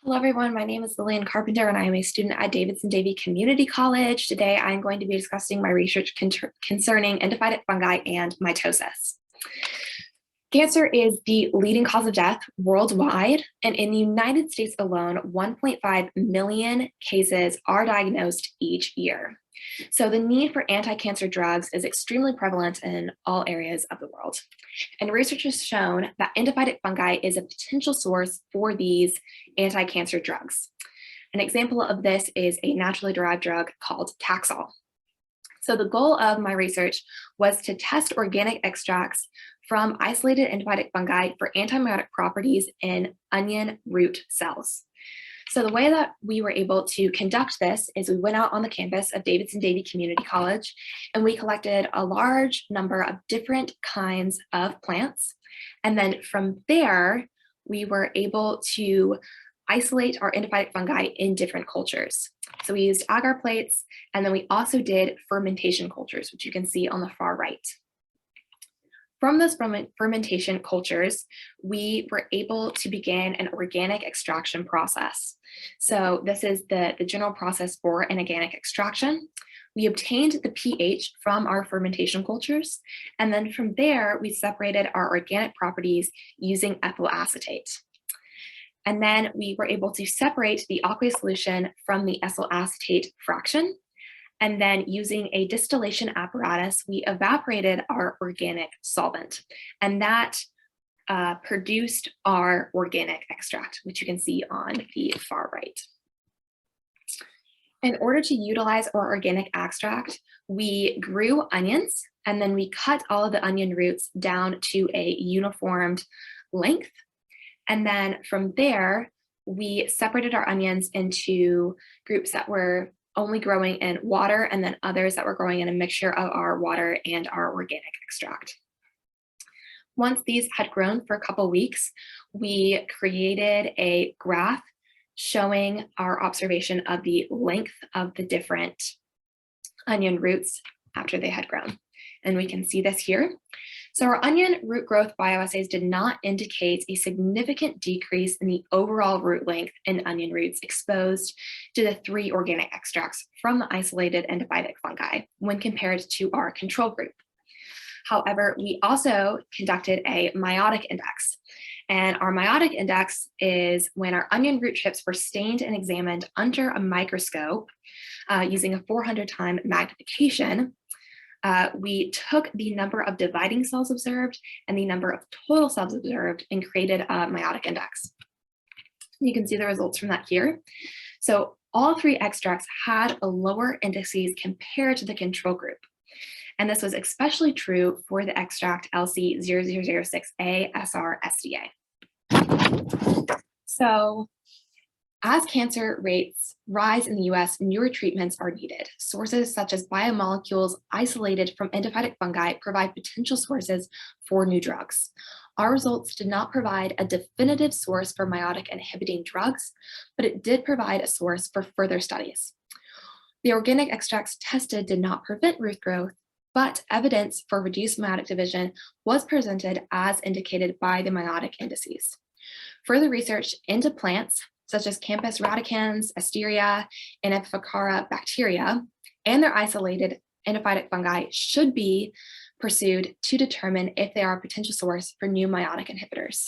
Hello, everyone. My name is Lillian Carpenter, and I am a student at Davidson Davie Community College. Today, I'm going to be discussing my research concerning endophytic fungi and mitosis. Cancer is the leading cause of death worldwide, and in the United States alone, 1.5 million cases are diagnosed each year. So the need for anti-cancer drugs is extremely prevalent in all areas of the world. And research has shown that endophytic fungi is a potential source for these anti-cancer drugs. An example of this is a naturally derived drug called Taxol. So the goal of my research was to test organic extracts from isolated endophytic fungi for antibiotic properties in onion root cells. So the way that we were able to conduct this is we went out on the campus of Davidson Davie Community College and we collected a large number of different kinds of plants. And then from there, we were able to isolate our endophytic fungi in different cultures. So we used agar plates, and then we also did fermentation cultures, which you can see on the far right. From those fermentation cultures, we were able to begin an organic extraction process. So this is the general process for an organic extraction. We obtained the pH from our fermentation cultures, and then from there, we separated our organic properties using ethyl acetate. And then we were able to separate the aqueous solution from the ethyl acetate fraction. And then using a distillation apparatus, we evaporated our organic solvent. And that produced our organic extract, which you can see on the far right. In order to utilize our organic extract, we grew onions, and then we cut all of the onion roots down to a uniformed length. And then from there, we separated our onions into groups that were only growing in water, and then others that were growing in a mixture of our water and our organic extract. Once these had grown for a couple weeks, we created a graph showing our observation of the length of the different onion roots after they had grown. And we can see this here. So our onion root growth bioassays did not indicate a significant decrease in the overall root length in onion roots exposed to the 3 organic extracts from the isolated endophytic fungi when compared to our control group. However, we also conducted a meiotic index. And our meiotic index is when our onion root chips were stained and examined under a microscope using a 400-time magnification. We took the number of dividing cells observed and the number of total cells observed and created a meiotic index. You can see the results from that here. So all 3 extracts had a lower indices compared to the control group. And this was especially true for the extract LC0006A SR-SDA. So as cancer rates rise in the US, newer treatments are needed. Sources such as biomolecules isolated from endophytic fungi provide potential sources for new drugs. Our results did not provide a definitive source for meiotic inhibiting drugs, but it did provide a source for further studies. The organic extracts tested did not prevent root growth, but evidence for reduced meiotic division was presented as indicated by the meiotic indices. Further research into plants such as Campus radicans, Asteria, and Epiphora bacteria, and their isolated endophytic fungi should be pursued to determine if they are a potential source for new meiotic inhibitors.